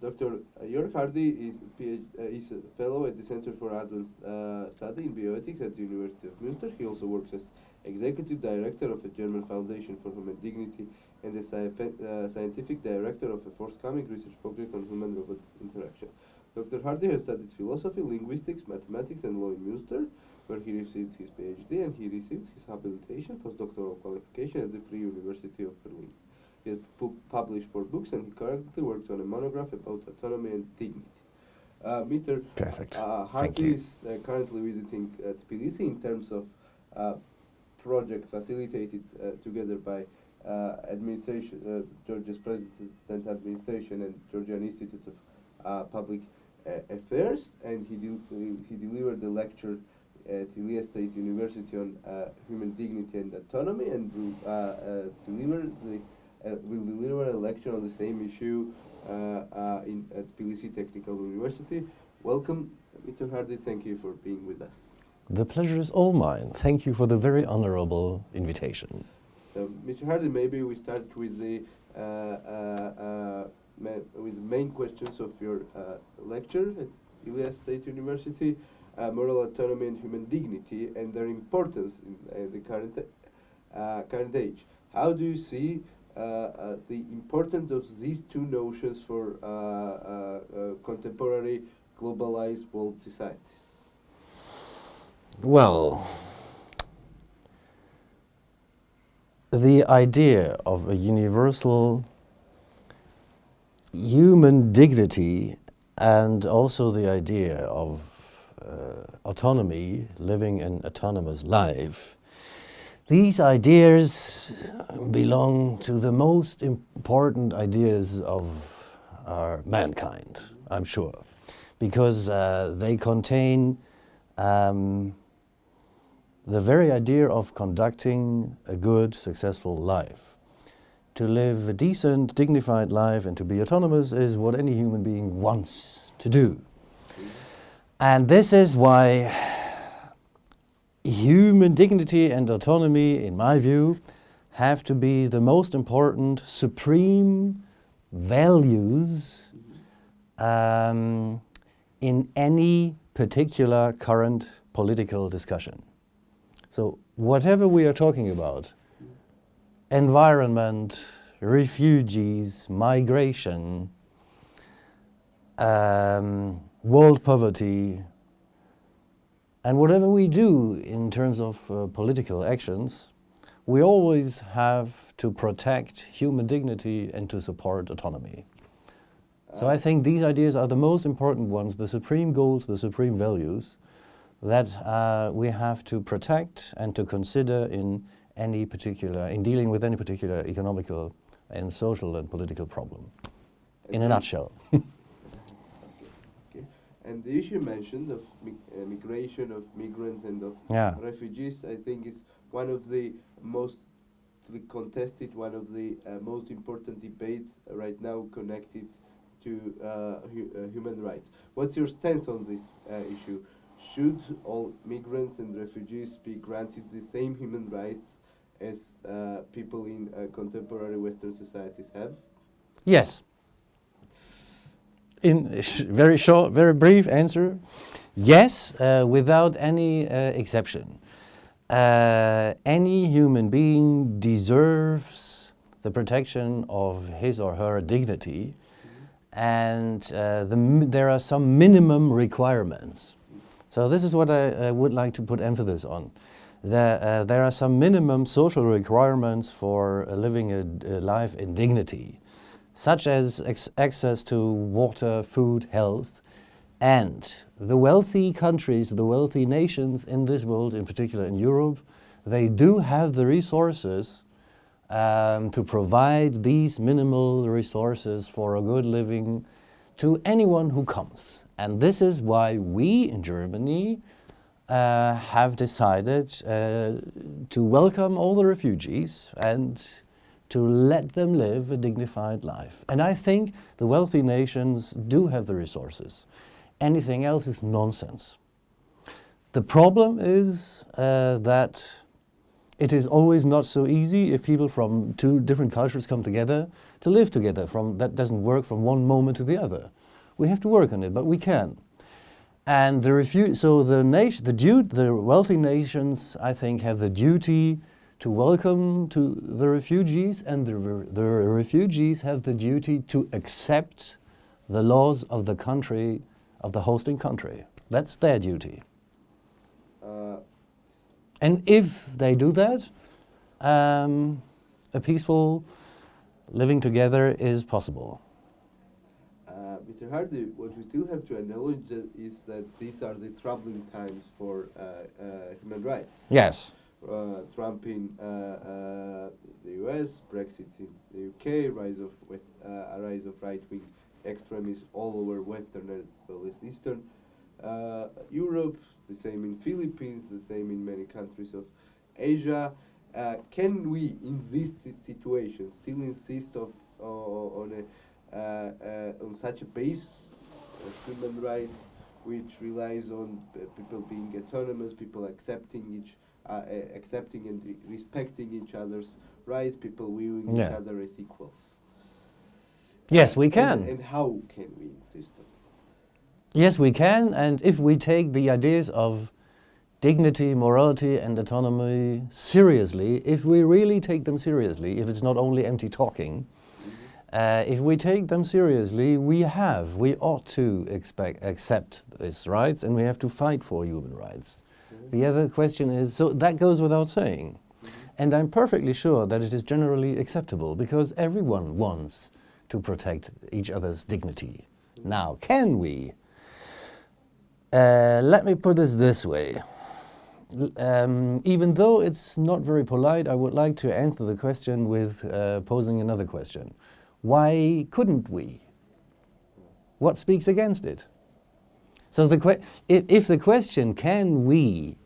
Dr. Jörg Hardy is a fellow at the Center for Advanced Study in Bioethics at the University of Münster. He also works as executive director of a German Foundation for Human Dignity and the scientific director of a forthcoming research project on human-robot interaction. Dr. Hardy has studied philosophy, linguistics, mathematics, and law in Münster, where he received his PhD, and he received his habilitation, postdoctoral qualification at the Free University of Berlin. He has published 4 books, and he currently works on a monograph about autonomy and dignity. Mr. Perfect. Hardy is currently visiting Tbilisi in terms of project facilitated together by administration, Georgia's President Administration and Georgian Institute of Public Affairs, and he delivered a lecture at Ilia State University on human dignity and autonomy, and will deliver a lecture on the same issue at Tbilisi Technical University. Welcome, Mr. Hardy. Thank you for being with us. The pleasure is all mine. Thank you for the very honorable invitation. So, Mr. Hardy, maybe we start with the main questions of your lecture at Ilia State University, moral autonomy and human dignity, and their importance in the current age. How do you see the importance of these two notions for contemporary globalized world societies? Well, the idea of a universal human dignity and also the idea of autonomy, living an autonomous life, these ideas belong to the most important ideas of our mankind, I'm sure, because they contain the very idea of conducting a good, successful life. To live a decent, dignified life and to be autonomous is what any human being wants to do. And this is why human dignity and autonomy, in my view, have to be the most important supreme values in any particular current political discussion. So whatever we are talking about, environment, refugees, migration, world poverty, and whatever we do in terms of political actions, we always have to protect human dignity and to support autonomy. So I think these ideas are the most important ones, the supreme goals, the supreme values that we have to protect and to consider in dealing with any particular economical and social and political problem, in a nutshell. Okay. And the issue mentioned of migration, of migrants and of refugees, I think is one of the most contested, one of the most important debates right now connected to human rights. What's your stance on this issue? Should all migrants and refugees be granted the same human rights as people in contemporary Western societies have? Yes. In a very short, very brief answer, yes, without any exception. Any human being deserves the protection of his or her dignity, and there are some minimum requirements. So this is what I would like to put emphasis on. There are some minimum social requirements for living a life in dignity, such as access to water, food, health, and the wealthy countries, the wealthy nations in this world, in particular in Europe, they do have the resources to provide these minimal resources for a good living to anyone who comes. And this is why we in Germany have decided to welcome all the refugees and to let them live a dignified life. And I think the wealthy nations do have the resources. Anything else is nonsense. The problem is that it is always not so easy if people from two different cultures come together to live together. That doesn't work from one moment to the other. We have to work on it, but we can. And the wealthy nations, I think, have the duty to welcome the refugees, and the refugees have the duty to accept the laws of the country, of the hosting country. That's their duty. And if they do that, a peaceful living together is possible. Mr. Hardy, what we still have to acknowledge is that these are the troubling times for human rights. Yes. Trump in the US, Brexit in the UK, a rise of right-wing extremists all over Western as well as Eastern Europe, the same in Philippines, the same in many countries of Asia. Can we, in this situation, still insist on such a base of human rights, which relies on people being autonomous, people accepting and respecting each other's rights, people viewing each other as equals? Yes, we can. And how can we insist on it? Yes, we can, and if we take the ideas of dignity, morality and autonomy seriously, if we really take them seriously, if it's not only empty talking, if we take them seriously, we ought to accept these rights, and we have to fight for human rights. The other question is, so that goes without saying. And I'm perfectly sure that it is generally acceptable, because everyone wants to protect each other's dignity. Now, can we? Let me put this way. Even though it's not very polite, I would like to answer the question with posing another question. Why couldn't we? What speaks against it? So if the question, can we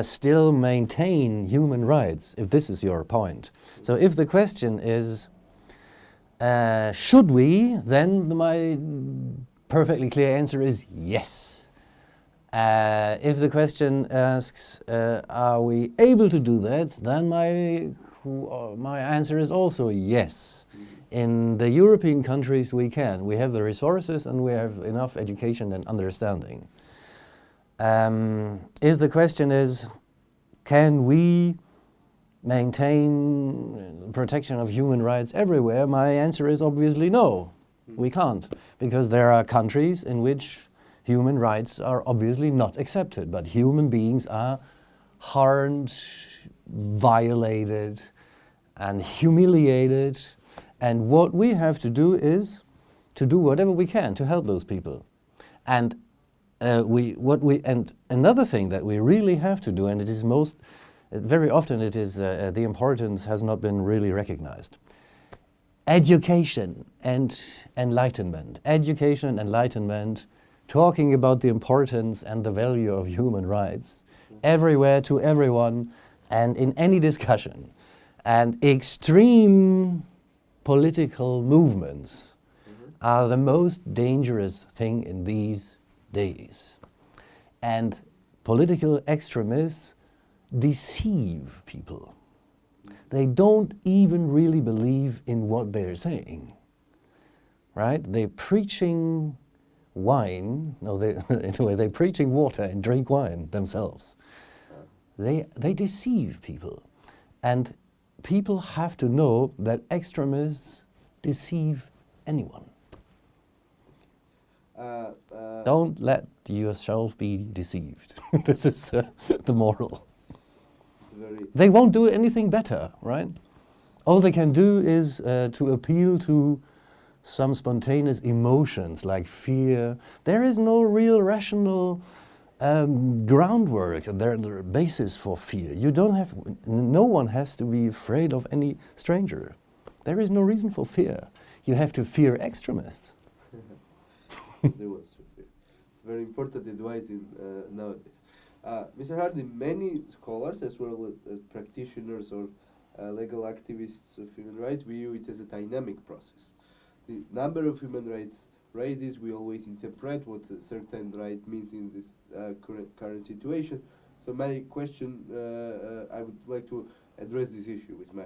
still maintain human rights, if this is your point. So if the question is, should we, then my perfectly clear answer is yes. If the question asks, are we able to do that, then my answer is also yes. In the European countries we can. We have the resources and we have enough education and understanding. If the question is, can we maintain protection of human rights everywhere, my answer is obviously no. We can't, because there are countries in which human rights are obviously not accepted, but human beings are harmed, violated, and humiliated. And what we have to do is to do whatever we can to help those people. And another thing that we really have to do, and it is very often it is the importance has not been really recognized. Education and enlightenment. Education and enlightenment, talking about the importance and the value of human rights everywhere to everyone and in any discussion. And extreme political movements are the most dangerous thing in these days. And political extremists deceive people. They don't even really believe in what they're saying, right? They're preaching wine, they're preaching water and drink wine themselves. They deceive people. And people have to know that extremists deceive anyone. Don't let yourself be deceived. This is the moral. They won't do anything better, right? All they can do is to appeal to some spontaneous emotions like fear. There is no real rational groundwork, there basis for fear. No one has to be afraid of any stranger. There is no reason for fear. You have to fear extremists. There was very important advice in nowadays. Mr. Hardy, many scholars as well as practitioners or legal activists of human rights view it as a dynamic process. The number of human rights rises, we always interpret what a certain right means in this current situation. So my question, I would like to address this issue with my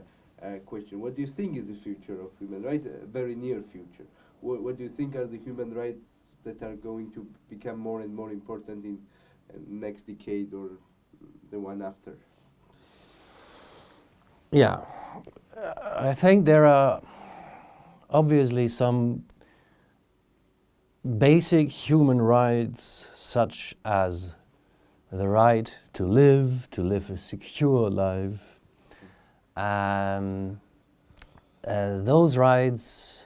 question. What do you think is the future of human rights? A very near future. What do you think are the human rights that are going to become more and more important in next decade or the one after? Yeah, I think there are obviously some basic human rights, such as the right to live a secure life. Those rights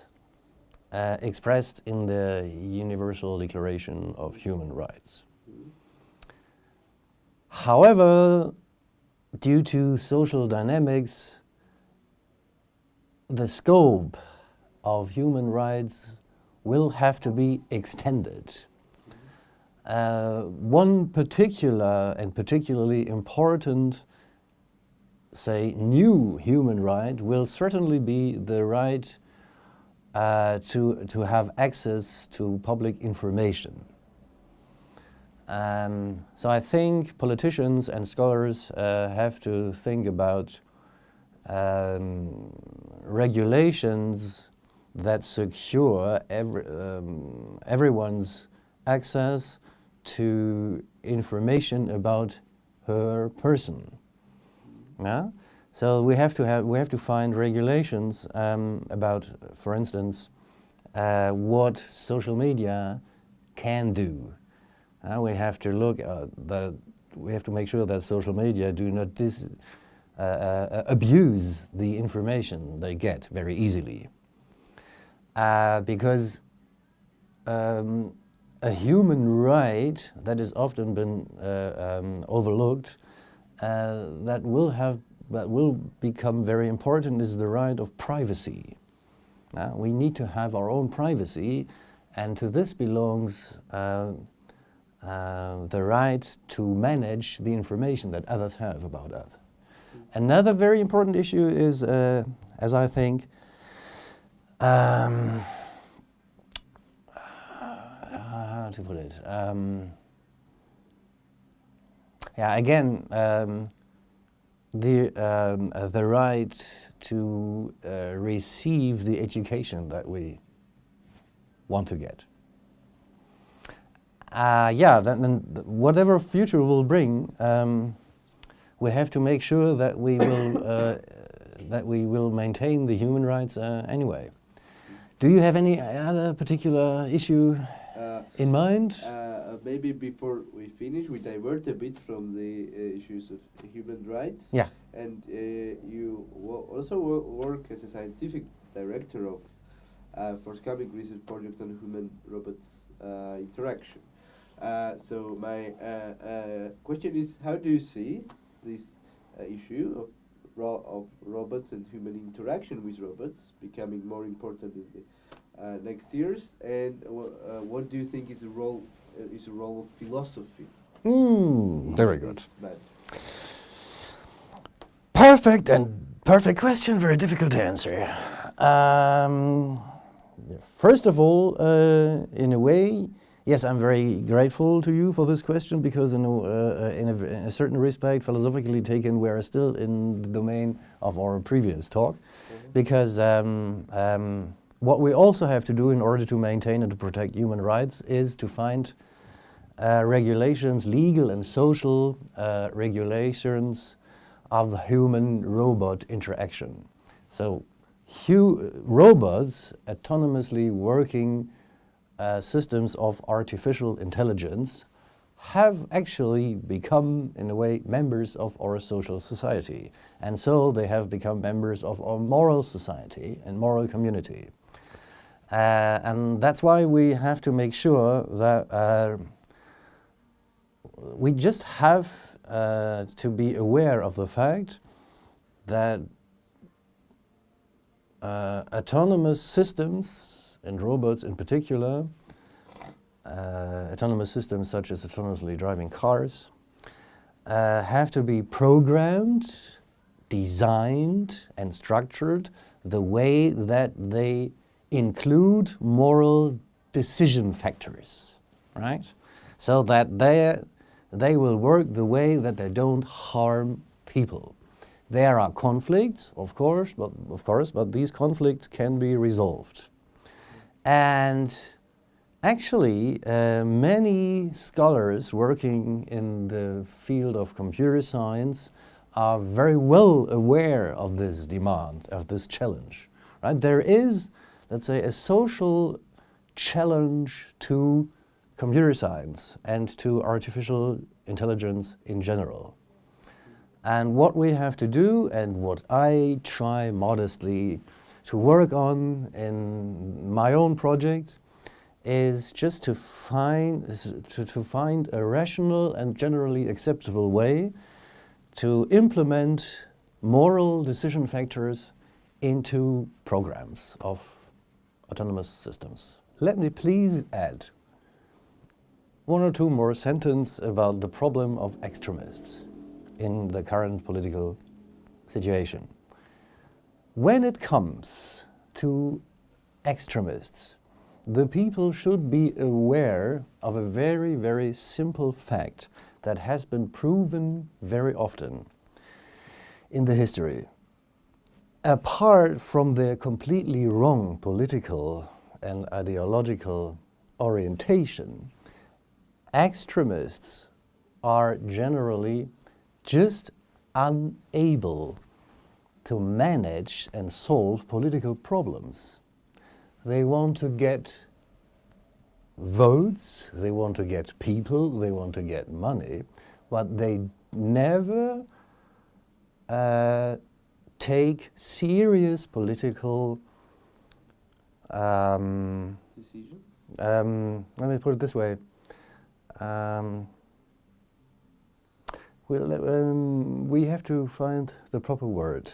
expressed in the Universal Declaration of Human Rights. However, due to social dynamics, the scope of human rights will have to be extended. One particular and particularly important, say, new human right will certainly be the right to have access to public information. So I think politicians and scholars have to think about regulations that secure everyone's access to information about her person. Yeah? So we have to find regulations about, for instance, what social media can do. We have to look we have to make sure that social media do not abuse the information they get very easily. Because a human right that has often been overlooked, that will become very important, is the right of privacy. We need to have our own privacy, and to this belongs the right to manage the information that others have about us. Another very important issue is, as I think, how to put it? The right to receive the education that we want to get. Then whatever future will bring, we have to make sure that we will maintain the human rights anyway. Do you have any other particular issue in mind? Maybe before we finish, we divert a bit from the issues of human rights. Yeah. And you also work as a scientific director of forthcoming research project on human-robot interaction. So my question is, how do you see this issue of robots and human interaction with robots becoming more important in the next years, and what do you think is the role of philosophy? Very good. Perfect question, very difficult to answer. First of all, in a way, yes, I'm very grateful to you for this question, because in a certain respect, philosophically taken, we are still in the domain of our previous talk, because what we also have to do in order to maintain and to protect human rights is to find regulations, legal and social regulations of the human-robot interaction. So robots, autonomously working systems of artificial intelligence, have actually become, in a way, members of our social society. And so they have become members of our moral society and moral community. And that's why we have to make sure that we just have to be aware of the fact that autonomous systems, and robots in particular, autonomous systems such as autonomously driving cars, have to be programmed, designed, and structured the way that they include moral decision factors, right? So that they will work the way that they don't harm people. There are conflicts, of course, but these conflicts can be resolved. And actually, many scholars working in the field of computer science are very well aware of this demand, of this challenge. Right? There is, let's say, a social challenge to computer science and to artificial intelligence in general. And what we have to do, and what I try modestly to work on in my own projects, is just to find a rational and generally acceptable way to implement moral decision factors into programs of autonomous systems. Let me please add one or two more sentences about the problem of extremists in the current political situation. When it comes to extremists, the people should be aware of a very, very simple fact that has been proven very often in the history. Apart from their completely wrong political and ideological orientation, extremists are generally just unable to manage and solve political problems. They want to get votes, they want to get people, they want to get money, but they never take serious political Decision? let me put it this way. We have to find the proper word.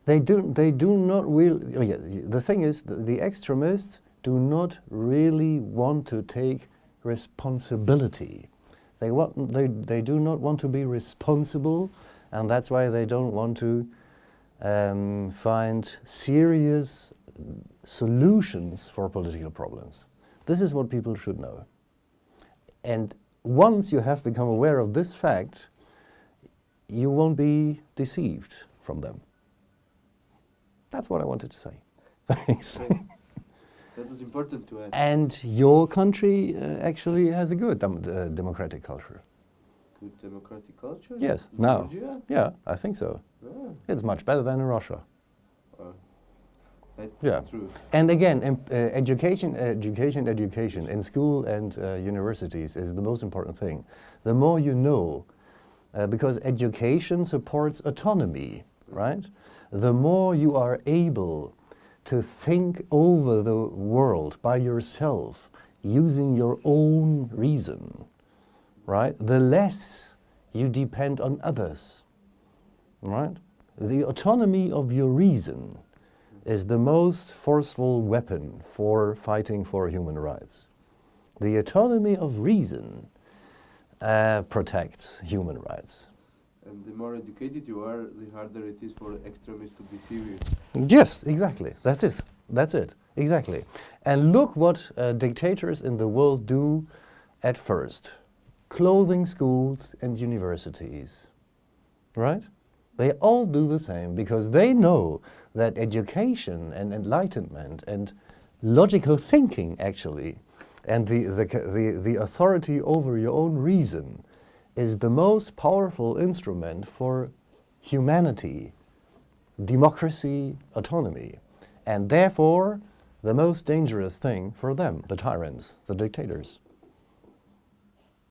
They do not really. Oh yeah, the thing is, the extremists do not really want to take responsibility. They do not want to be responsible, and that's why they don't want to find serious solutions for political problems. This is what people should know. And once you have become aware of this fact, you won't be deceived from them. That's what I wanted to say. Thanks. That is important to add. And your country actually has a good democratic culture. Good democratic culture? Yes, now. Georgia? Yeah, I think so. Ah. It's much better than in Russia. That's true. And again, education in school and universities is the most important thing. The more you know, because education supports autonomy, right? The more you are able to think over the world by yourself, using your own reason, right? The less you depend on others, right? The autonomy of your reason is the most forceful weapon for fighting for human rights. The autonomy of reason protects human rights. And the more educated you are, the harder it is for extremists to be serious. Yes, exactly. That's it. That's it. Exactly. And look what dictators in the world do at first. Clothing schools and universities, right? They all do the same because they know that education and enlightenment and logical thinking, actually, and the authority over your own reason is the most powerful instrument for humanity, democracy, autonomy, and therefore the most dangerous thing for them, the tyrants, the dictators.